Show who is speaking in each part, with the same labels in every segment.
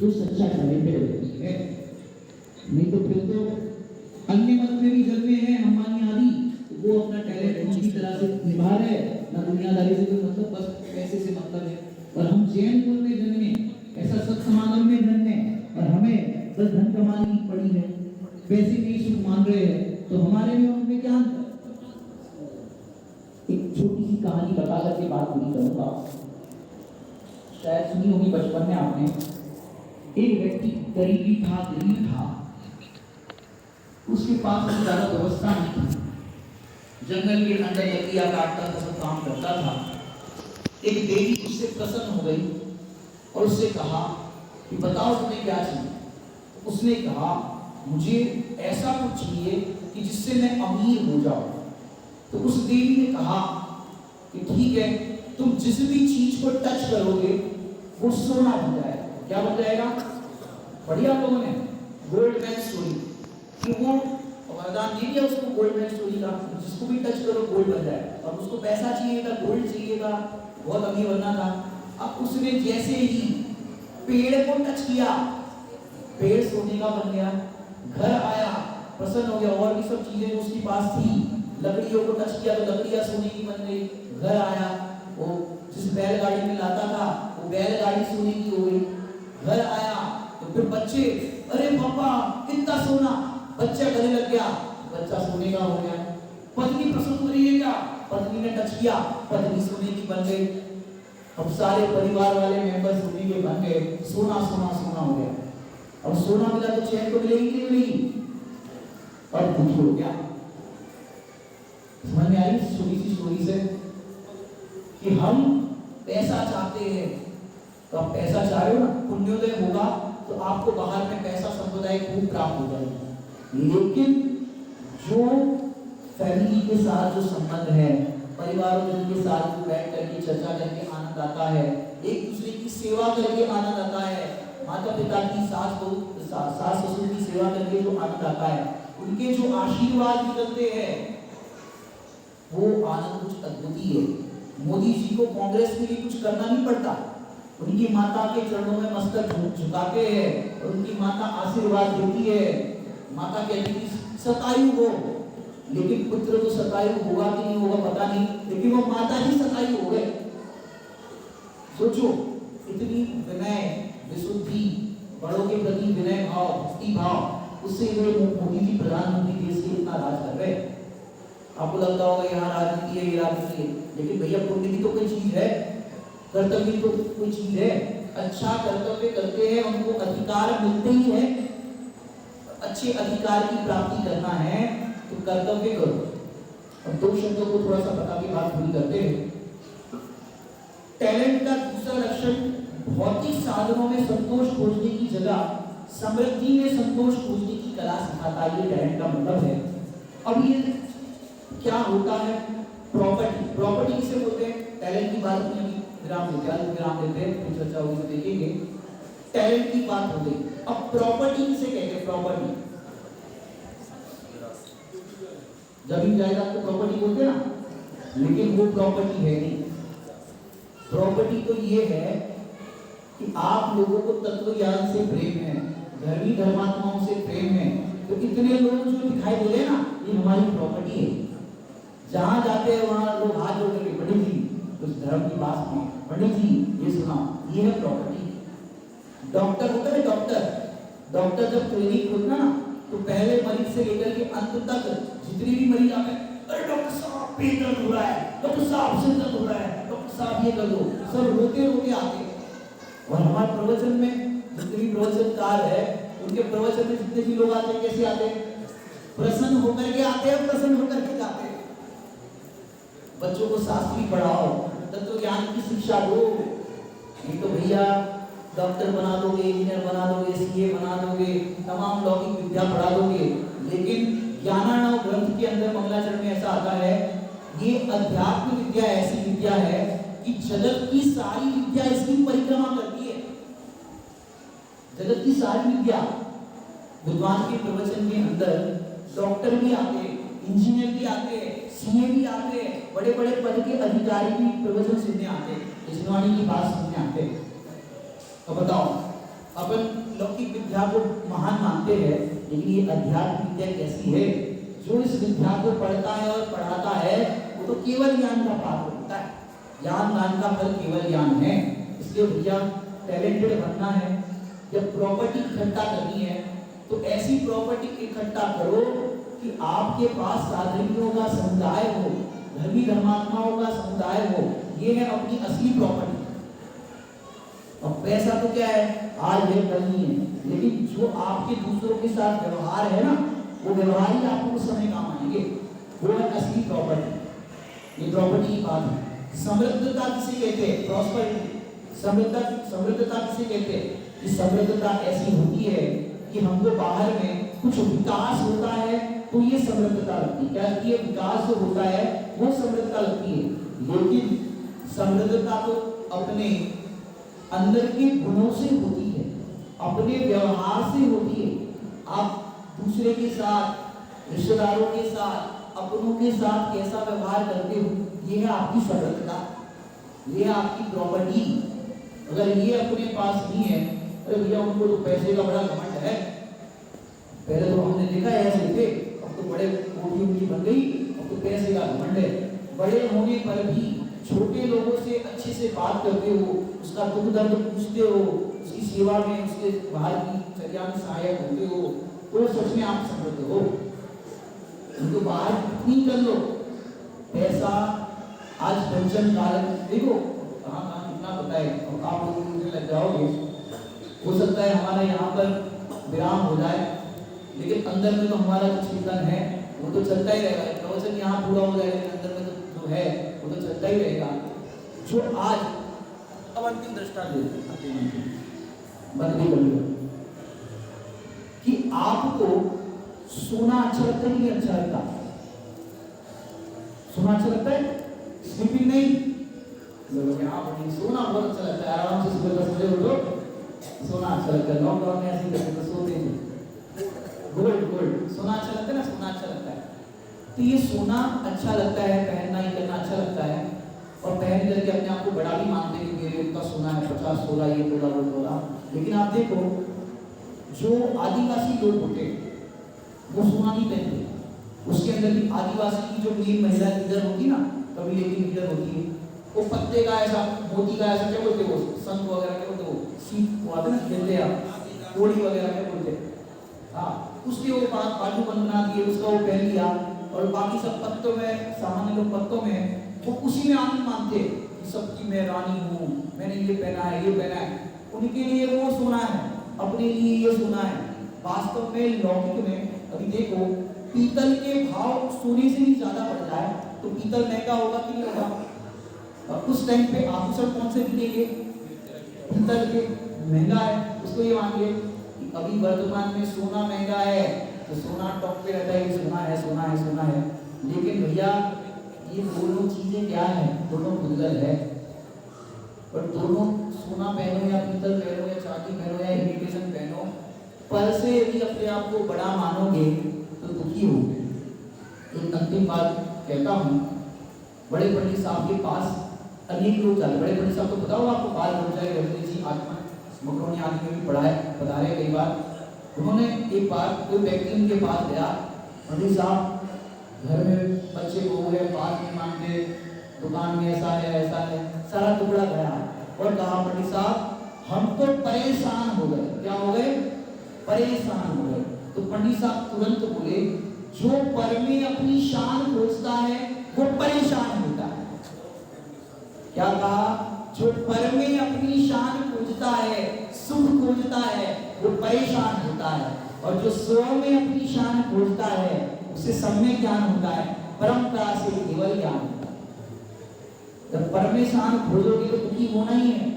Speaker 1: तो सच्चा टैलेंटेड व्यक्ति है। नहीं तो फिर तो अन्य मत में भी जन्मे हैं अंबानी आदि, तो वो अपना टैलेंट पूरी तरह से निभा रहे, ना दुनियादारी से कोई मतलब, बस पैसे से मतलब है। और हम जैन कुल में जन्मे, ऐसा सत समागम में जन्मे, और हमें बस धन कमानी पड़ी है, पैसे नहीं सुख मान रहे हैं, तो हमारे में उनमें क्या अंतर? एक छोटी सी कहानी बता करके बात पूरी करूंगा। शायद सुनी होगी बचपन में आपने। एक व्यक्ति गरीब था, उसके पास ज्यादा व्यवस्था नहीं थी, जंगल के अंदर लकड़ियां काटता था, सब काम करता था। एक देवी उससे प्रसन्न हो गई और उससे कहा कि बताओ तुम्हें क्या चाहिए। उसने कहा मुझे ऐसा कुछ चाहिए कि जिससे मैं अमीर हो जाऊं। तो उस देवी ने कहा कि ठीक है, तुम जिस भी चीज को टच करोगे वो सोना बन जाएगा। क्या बन जाएगा? बढ़िया लोगों ने गोल्ड मैन स्टोरी कि वो वरदान दे दिया उसको गोल्ड मैन स्टोरी का, जिसको भी टच करो गोल्ड बन जाए। और उसको पैसा चाहिए था, गोल्ड चाहिए था, बहुत अमीर बनना था। अब उसने जैसे ही पेड़ को टच किया, पेड़ सोने का बन गया। घर आया, प्रसन्न हो गया, और भी सब चीजें उसके पास थी, लकड़ियों को टच किया तो लकड़ियां सोने की बन गई। घर आया, वो जिस बैलगाड़ी में लाता था वो बैलगाड़ी सोने की हो गई। घर आया तो फिर बच्चे, अरे पापा कितना सोना, बच्चा गले लग गया, बच्चा सोने का हो गया। पत्नी प्रसन्न हो रही है क्या? पत्नी ने टच किया, पत्नी सोने की बन गई। अब सारे परिवार वाले मेंबर सोने के बन गए, सोना सोना सोना हो गया। अब सोना मिला तो चैन तो मिलेगी नहीं मिलेगी, और दुखी हो गया। समझ में आई छोटी सी स्टोरी से कि हम पैसा चाहते हैं, तो आप पैसा चाह रहे हो ना, पुण्योदय होगा तो आपको बाहर में पैसा संपदा खूब प्राप्त हो जाएगी। लेकिन जो फैमिली के साथ जो संबंध है, परिवारों के साथ जो बैठ करके चर्चा करके आनंद आता है, एक दूसरे की सेवा करके आनंद आता है, माता पिता की सास ससुर की सेवा करके जो आनंद आता है, उनके जो आशीर्वाद निकलते हैं वो आनंद कुछ अद्वितीय है। मोदी जी को कांग्रेस के लिए कुछ करना नहीं पड़ता, उनकी माता के चरणों में मस्तक झुकाते हैं और उनकी माता आशीर्वाद देती है। माता कहती है सतायु हो, लेकिन पुत्र तो सतायु होगा कि नहीं होगा पता नहीं, लेकिन वो माता ही सतायु हो गए। सोचो, इतनी विनय विशुद्धि, बड़ों के प्रति विनय भाव, भक्ति भाव, उससे मोदी जी प्रधानमंत्री देश के इतना राज कर रहे। आपको लगता होगा यहाँ राजनीति है, ये राजनीति है, लेकिन भैया पुण्य भी तो कोई चीज है, कर्तव्य भी तो कोई चीज है। अच्छा कर्तव्य करते हैं, उनको अधिकार मिलते ही है। अच्छे अधिकार की प्राप्ति करना है तो कर्तव्य करो। अब दो शब्दों को थोड़ा सा बता के बात पूरी करते हैं। टैलेंट का दूसरा लक्षण भौतिक साधनों में संतोष खोजने की जगह समृद्धि में संतोष खोजने की कला सिखाता है। ये टैलेंट का मतलब है। अब ये क्या होता है? प्रॉपर्टी किसे बोलते हैं? टैलेंट की बात नहीं, विराम देते हैं, फिर चर्चा होगी तो देखेंगे। टैलेंट की बात हो गई, अब प्रॉपर्टी किसे कहते हैं? प्रॉपर्टी जमीन जायदाद को प्रॉपर्टी बोलते हैं ना, लेकिन वो प्रॉपर्टी है नहीं। प्रॉपर्टी तो ये है कि आप लोगों को तत्व ज्ञान से प्रेम है, धर्मी धर्मात्माओं से प्रेम है, तो इतने लोग जो दिखाई दे रहे हैं ना, ये हमारी प्रॉपर्टी है। जहां जाते हैं वहां लोग हाथ जोड़ करके पंडित जी कुछ धर्म की बात सुनो, पंडित जी ये सुना, ये है प्रॉपर्टी। डॉक्टर होता है, डॉक्टर जब क्लिनिक खोलता ना तो पहले मरीज से लेकर के अंत तक जितने भी मरीज आते हैं, अरे डॉक्टर साहब पेट दर्द हो रहा है, डॉक्टर साहब सिर दर्द हो रहा है, डॉक्टर साहब ये कर दो, सब रोते रोते आते हैं। और हमारे प्रवचन में जितने भी प्रवचनकार है, उनके प्रवचन में जितने भी लोग आते हैं कैसे आते हैं? प्रसन्न होकर के आते हैं, प्रसन्न होकर के जाते हैं। बच्चों को शास्त्री पढ़ाओ, तत्व ज्ञान की शिक्षा दो, नहीं तो भैया डॉक्टर बना दोगे, इंजीनियर बना दोगे, सीए बना दोगे, तमाम लौकिक विद्या पढ़ा दोगे, लेकिन ज्ञानार्णव ग्रंथ के अंदर मंगलाचरण में ऐसा आता है, ये अध्यात्म विद्या ऐसी विद्या है कि जगत की सारी विद्या इसकी परिक्रमा करती है। जगत की सारी विद्या, विद्वान के प्रवचन के अंदर डॉक्टर भी आते हैं, इंजीनियर भी आते हैं, सीए भी आते हैं, बड़े बड़े पद के अधिकारी भी प्रवचन सुनने आते हैं, इस वाणी की बात सुनने आते हैं। तो बताओ, अपन विद्या को महान मानते हैं, लेकिन ये अध्यात्म विद्या कैसी है? जो इस विद्या को पढ़ता है और पढ़ाता है वो तो केवल ज्ञान का पात्र होता है। ज्ञान दान का फल केवल ज्ञान है। इसलिए भैया टैलेंटेड बनना है, जब प्रॉपर्टी इकट्ठा करनी है तो ऐसी प्रॉपर्टी इकट्ठा करो कि आपके पास साधुओं का समुदाय हो, धर्मी धर्मात्माओं का समुदाय हो। ये है अपनी असली प्रॉपर्टी। और पैसा तो क्या है, आज है कल नहीं है, लेकिन जो आपके दूसरों के साथ व्यवहार है ना, वो व्यवहार ही आपको उस समय काम आएंगे। वो है असली प्रॉपर्टी। ये प्रॉपर्टी की बात है। समृद्धता किसे कहते हैं? प्रॉस्पेरिटी। समृद्धता किसे कहते हैं? कि समृद्धता ऐसी होती है कि हमको बाहर में कुछ विकास होता है तो ये समृद्धता लगती है। क्या लगती है? विकास जो होता है वो समृद्धता लगती है। लेकिन समृद्धता तो अपने अंदर के गुणों से होती है, अपने व्यवहार से होती है। आप दूसरे के साथ, रिश्तेदारों के साथ, अपनों के साथ कैसा व्यवहार करते हो, ये है आपकी समृद्धता, ये है आपकी प्रॉपर्टी। अगर ये अपने पास नहीं है, अरे भैया उनको तो पैसे का बड़ा घमंड है, पहले तो हमने देखा है ऐसे थे, अब तो बड़े मोटी उंगली बन गई, अब तो पैसे का घमंड है। बड़े होने पर भी छोटे लोगों से अच्छे से बात करते हो, उसका दुख दर्द पूछते हो, उसकी सेवा में, उसके बाहर की चर्या में सहायक होते हो, तो सच में आप समृद्ध हो। उनको बाहर कितनी कर लो, पैसा आज पेंशन काल देखो कहाँ कहाँ कितना पता है, और आप लोग मुझे लग जाओगे। हो सकता है हमारा यहाँ पर विराम हो जाए, लेकिन अंदर में तो हमारा जो चिंतन है वो तो चलता ही रहेगा। प्रवचन यहाँ पूरा हो जाएगा, लेकिन अंदर में तो जो है वो तो चलता ही रहेगा। जो आज अब अंतिम दृष्टांत कि आपको सोना अच्छा लगता है कि नहीं अच्छा लगता? सोना अच्छा लगता है? स्लीपिंग नहीं, सोना बहुत अच्छा लगता है। आराम से सुबह 10 बजे उठो, सोना अच्छा लगता है। लॉकडाउन में ऐसे करते तो सोते थे। गोल्ड सोना अच्छा लगता है ना, सोना अच्छा लगता है। तो ये सोना अच्छा लगता है, पहनना ही करना अच्छा लगता है, और पहन करके अपने आप को बड़ा भी मानते हैं कि मेरे इतना सोना है, 50 तोला, ये तोला, वो तोला। लेकिन आप देखो जो आदिवासी लोग होते वो सोना नहीं पहनते। उसके अंदर भी आदिवासी की जो मेन महिला लीडर होती ना, कबीले की लीडर होती है, वो पत्ते का ऐसा, मोती का ऐसा, क्या बोलते वो संत वगैरह, क्या बोलते वो सीप वो आते ना, खेलते आप कोड़ी वगैरह, क्या बोलते, हाँ, उसके वो बाजू बना दिए, उसका वो पहन लिया। और बाकी सब पत्तों में, सामान्य लोग पत्तों में वो उसी में आनंद मानते कि सबकी मैं रानी हूँ, मैंने ये पहना है, ये पहना है। उनके लिए वो सोना है, अपने लिए ये सोना है। वास्तव में लौकिक में अभी देखो, पीतल के भाव सोने से भी ज्यादा बढ़ जाए तो पीतल महंगा होगा कि नहीं होगा? और उस टाइम पे आभूषण कौन से बिकेंगे? पीतल के। महंगा है, उसको ये मानिए कि अभी वर्तमान में सोना महंगा है तो सोना टॉप पे रहता है, सोना है, सोना है, सोना है। लेकिन भैया ये दोनों चीजें क्या है? दोनों भूलगल है। पर दोनों सोना पहनो या पीतल पहनो या चांदी पहनो या इमिटेशन पहनो, पर से यदि अपने आप को बड़ा मानोगे तो दुखी हो। एक अंतिम बात कहता हूँ, बड़े पंडित साहब के पास अनेक लोग जाते। बड़े पंडित साहब तो पता होगा आपको, बाल ब्रह्मचारी जी आत्मा मकरोनी आदि में भी पढ़ा है, बता रहे कई बार। उन्होंने एक बार कोई व्यक्ति उनके पास गया, पंडित साहब घर में बच्चे को है, बात नहीं मानते, दुकान में ऐसा है, ऐसा है, सारा टुकड़ा गया और कहा पंडित साहब हम तो परेशान हो गए। क्या हो गए? परेशान हो गए। तो पंडित साहब तुरंत बोले, जो पर में अपनी शान खोजता है वो परेशान होता है। क्या कहा? जो पर में अपनी शान खोजता है, सुख खोजता है, वो परेशान होता है, और जो स्व में अपनी शान खोजता है उसे सम्यक ज्ञान होता है, परंपरा से केवल ज्ञान होता है। जब पर में शान खोजोगे तो दुखी होना ही है।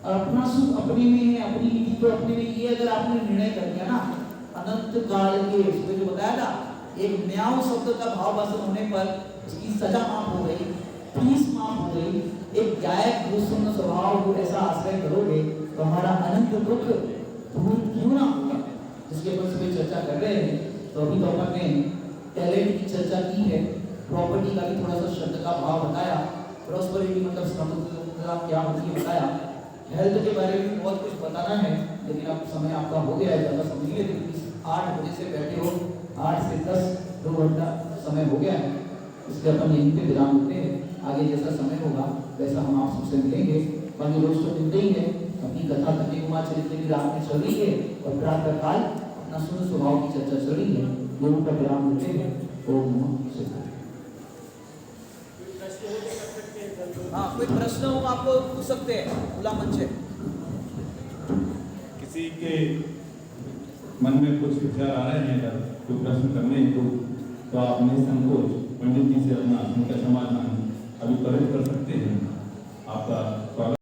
Speaker 1: अपना सुख अपने में है, अपनी नीति तो अपने में। ये अगर आपने निर्णय कर दिया ना, अनंत काल के उसमें जो बताया था, एक न्याय शब्द का भाव वासन होने पर उसकी सजा माफ हो गई, फीस माफ हो गई। एक गायक दुष्ण स्वभाव को ऐसा आश्रय करोगे तो हमारा अनंत दुख दूर क्यों ना होगा। जिसके ऊपर सभी चर्चा कर रहे हैं, तो अभी तो अपन ने टैलेंट की चर्चा की है, प्रॉपर्टी का भी थोड़ा सा शब्द का भाव बताया, प्रॉस्पेरिटी मतलब समृद्धि क्या होती है बताया, हेल्थ के बारे में बहुत कुछ बताना है। लेकिन अब समय आपका हो गया है, ज़्यादा समय नहीं है, लेकिन 8 बजे से बैठे हो, 8 से 10 2 घंटा समय हो गया है, इसलिए अपन यहीं पे विराम देते हैं। आगे जैसा समय होगा वैसा हम आप सबसे मिलेंगे। बाकी रोज तो मिलते ही है, अपनी कथा कन्याकुमार चरित्र की रात में चल रही है और प्रातः काल अपना शुद्ध स्वभाव की चर्चा चल रही है। दोनों का विराम देते हैं। ओम नमः शिवाय। हाँ, कोई प्रश्न हो आप पूछ सकते हैं, खुला मंच है।
Speaker 2: किसी के मन में कुछ विचार आ रहे हैं अगर कोई प्रश्न करने हेतु तो आप निसंकोच पंडित जी से अपना उनका समाधान अभी प्रकट कर सकते हैं। आपका स्वागत।